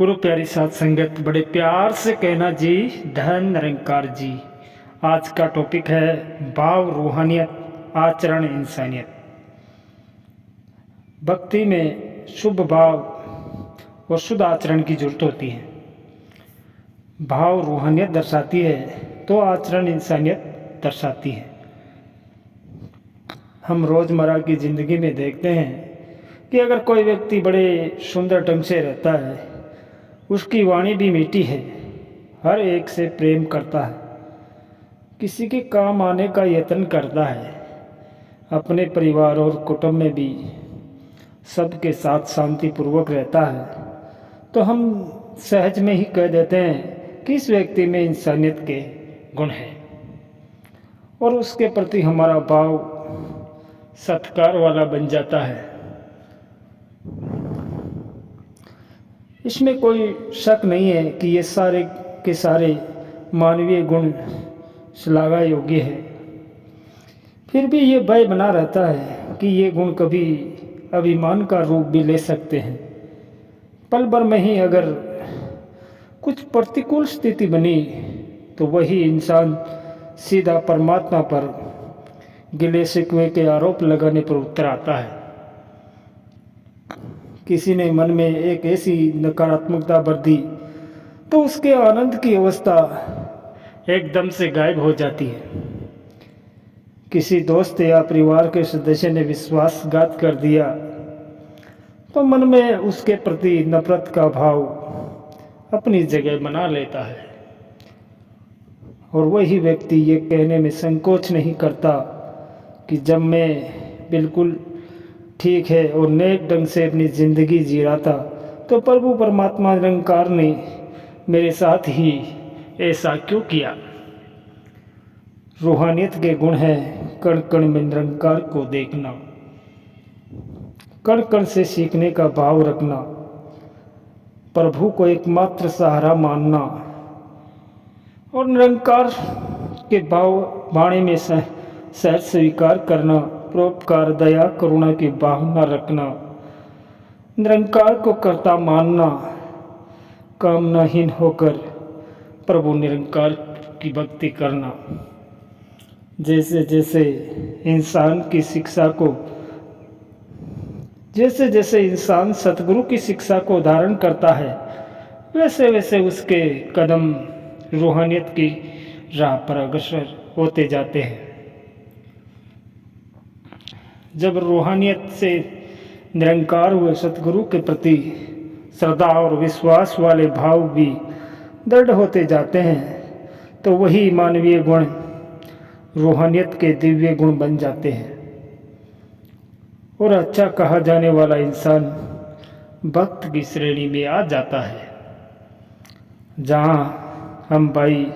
गुरु प्यारी साथ संगत, बड़े प्यार से कहना जी, धन निरंकार जी। आज का टॉपिक है भाव रूहानियत, आचरण इंसानियत। भक्ति में शुभ भाव और शुद्ध आचरण की जरूरत होती है। भाव रूहानियत दर्शाती है तो आचरण इंसानियत दर्शाती है। हम रोज़मर्रा की ज़िंदगी में देखते हैं कि अगर कोई व्यक्ति बड़े सुंदर ढंग से रहता है, उसकी वाणी भी मीठी है, हर एक से प्रेम करता है, किसी के काम आने का यत्न करता है, अपने परिवार और कुटुंब में भी सबके साथ शांतिपूर्वक रहता है, तो हम सहज में ही कह देते हैं कि इस व्यक्ति में इंसानियत के गुण हैं और उसके प्रति हमारा भाव सत्कार वाला बन जाता है। इसमें कोई शक नहीं है कि ये सारे के सारे मानवीय गुण श्लाघा योग्य है। फिर भी ये भय बना रहता है कि ये गुण कभी अभिमान का रूप भी ले सकते हैं। पल भर में ही अगर कुछ प्रतिकूल स्थिति बनी तो वही इंसान सीधा परमात्मा पर गिले शिकवे के आरोप लगाने पर उतर आता है। किसी ने मन में एक ऐसी नकारात्मकता भर दी तो उसके आनंद की अवस्था एकदम से गायब हो जाती है। किसी दोस्त या परिवार के सदस्य ने विश्वासघात कर दिया तो मन में उसके प्रति नफरत का भाव अपनी जगह बना लेता है और वही व्यक्ति ये कहने में संकोच नहीं करता कि जब मैं बिल्कुल ठीक है और नेक ढंग से अपनी ज़िंदगी जी रहा था तो प्रभु परमात्मा निरंकार ने मेरे साथ ही ऐसा क्यों किया। रूहानियत के गुण है कण कण में निरंकार को देखना, कण कण से सीखने का भाव रखना, प्रभु को एकमात्र सहारा मानना और निरंकार के भाव वाणी में सहज स्वीकार करना, परोपकार दया करुणा की भावना रखना, निरंकार को कर्ता मानना, कामनाहीन होकर प्रभु निरंकार की भक्ति करना। जैसे जैसे इंसान सतगुरु की शिक्षा को धारण करता है, वैसे वैसे उसके कदम रूहानियत की राह पर अग्रसर होते जाते हैं। जब रूहानियत से निरंकार हुए सतगुरु के प्रति श्रद्धा और विश्वास वाले भाव भी दृढ़ होते जाते हैं तो वही मानवीय गुण रूहानियत के दिव्य गुण बन जाते हैं और अच्छा कहा जाने वाला इंसान भक्त की श्रेणी में आ जाता है। जहाँ हम भाई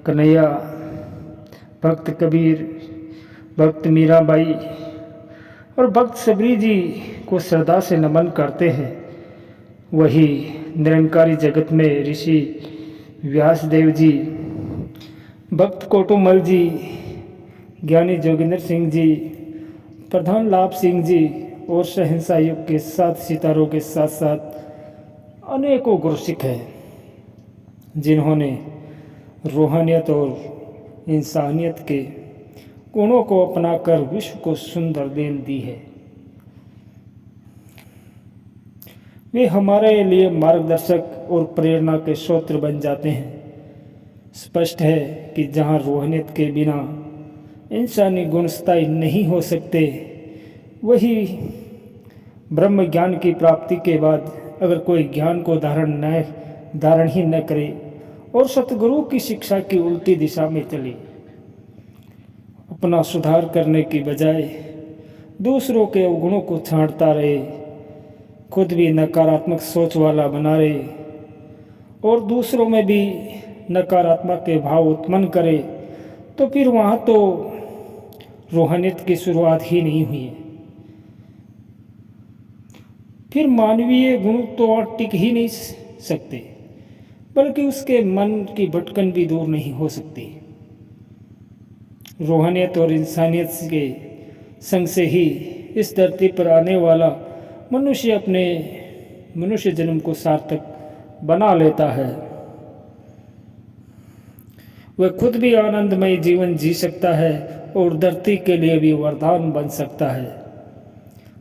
कन्हैया, भक्त कबीर, भक्त मीराबाई और भक्त सबरी जी को श्रद्धा से नमन करते हैं, वही निरंकारी जगत में ऋषि व्यासदेव जी, भक्त कोटुमल जी, ज्ञानी जोगिंदर सिंह जी, प्रधान लाभ सिंह जी और शहंशाह युग के 7 सितारों के साथ साथ अनेकों गुरसिख हैं जिन्होंने रूहानियत और इंसानियत के गुणों को अपनाकर विश्व को सुंदर देन दी है। वे हमारे लिए मार्गदर्शक और प्रेरणा के स्रोत बन जाते हैं। स्पष्ट है कि जहाँ रूहानियत के बिना इंसानी गुण स्थायी नहीं हो सकते, वही ब्रह्म ज्ञान की प्राप्ति के बाद अगर कोई ज्ञान को धारण ही न करे और सतगुरु की शिक्षा की उल्टी दिशा में चले, अपना सुधार करने की बजाय दूसरों के अवगुणों को छांटता रहे, खुद भी नकारात्मक सोच वाला बना रहे और दूसरों में भी नकारात्मक के भाव उत्पन्न करे, तो फिर वहाँ तो रूहानियत की शुरुआत ही नहीं हुई है। फिर मानवीय गुण तो टिक ही नहीं सकते, बल्कि उसके मन की भटकन भी दूर नहीं हो सकती। रूहानियत और इंसानियत के संग से ही इस धरती पर आने वाला मनुष्य अपने मनुष्य जन्म को सार्थक बना लेता है। वह खुद भी आनंदमय जीवन जी सकता है और धरती के लिए भी वरदान बन सकता है।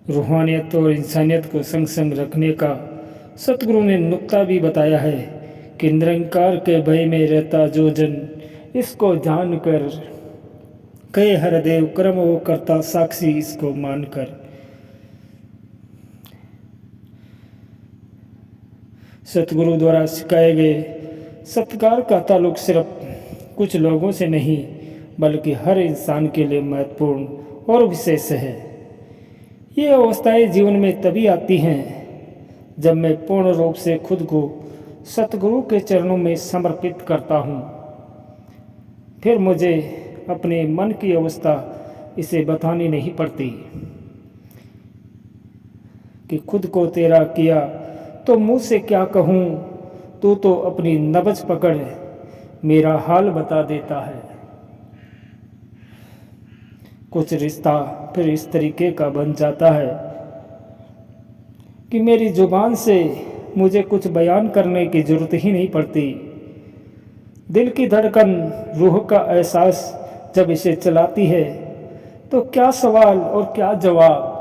रूहानियत और इंसानियत को संग संग रखने का सतगुरु ने नुक्ता भी बताया है कि निरंकार के भय में रहता जो जन, इसको जानकर कहे हरदेव कर्म वो करता साक्षी इसको मानकर। सतगुरु द्वारा सिखाए गए सत्कार का ताल्लुक सिर्फ कुछ लोगों से नहीं बल्कि हर इंसान के लिए महत्वपूर्ण और विशेष है। ये अवस्थाएं जीवन में तभी आती हैं जब मैं पूर्ण रूप से खुद को सतगुरु के चरणों में समर्पित करता हूँ। फिर मुझे अपने मन की अवस्था इसे बतानी नहीं पड़ती कि खुद को तेरा किया तो मुँह से क्या कहूँ, तू तो अपनी नब्ज पकड़ मेरा हाल बता देता है। कुछ रिश्ता फिर इस तरीके का बन जाता है कि मेरी जुबान से मुझे कुछ बयान करने की जरूरत ही नहीं पड़ती। दिल की धड़कन, रूह का एहसास जब इसे चलाती है तो क्या सवाल और क्या जवाब।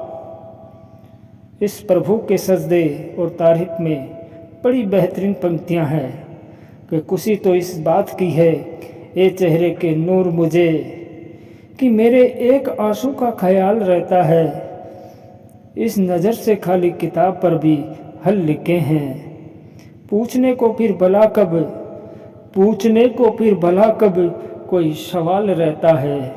इस प्रभु के सजदे और तारीफ में बड़ी बेहतरीन पंक्तियां हैं कि खुशी तो इस बात की है ए चेहरे के नूर मुझे कि मेरे एक आंसू का ख्याल रहता है। इस नज़र से खाली किताब पर भी हल लिखे हैं। पूछने को फिर भला कब कोई सवाल रहता है।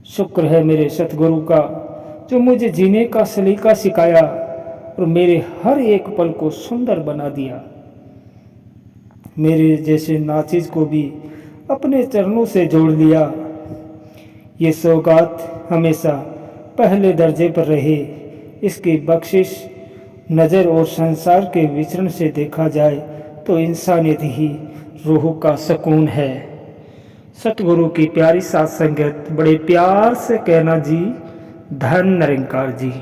शुक्र है मेरे सतगुरु का जो मुझे जीने का सलीका सिखाया और मेरे हर एक पल को सुंदर बना दिया। मेरे जैसे नाचीज को भी अपने चरणों से जोड़ लिया। ये सौगात हमेशा पहले दर्जे पर रहे। इसकी बख्शिश नज़र और संसार के विचरण से देखा जाए तो इंसानियत ही रूह का सुकून है। सतगुरु की प्यारी साथ संगत बड़े प्यार से कहना जी, धन निरंकार जी।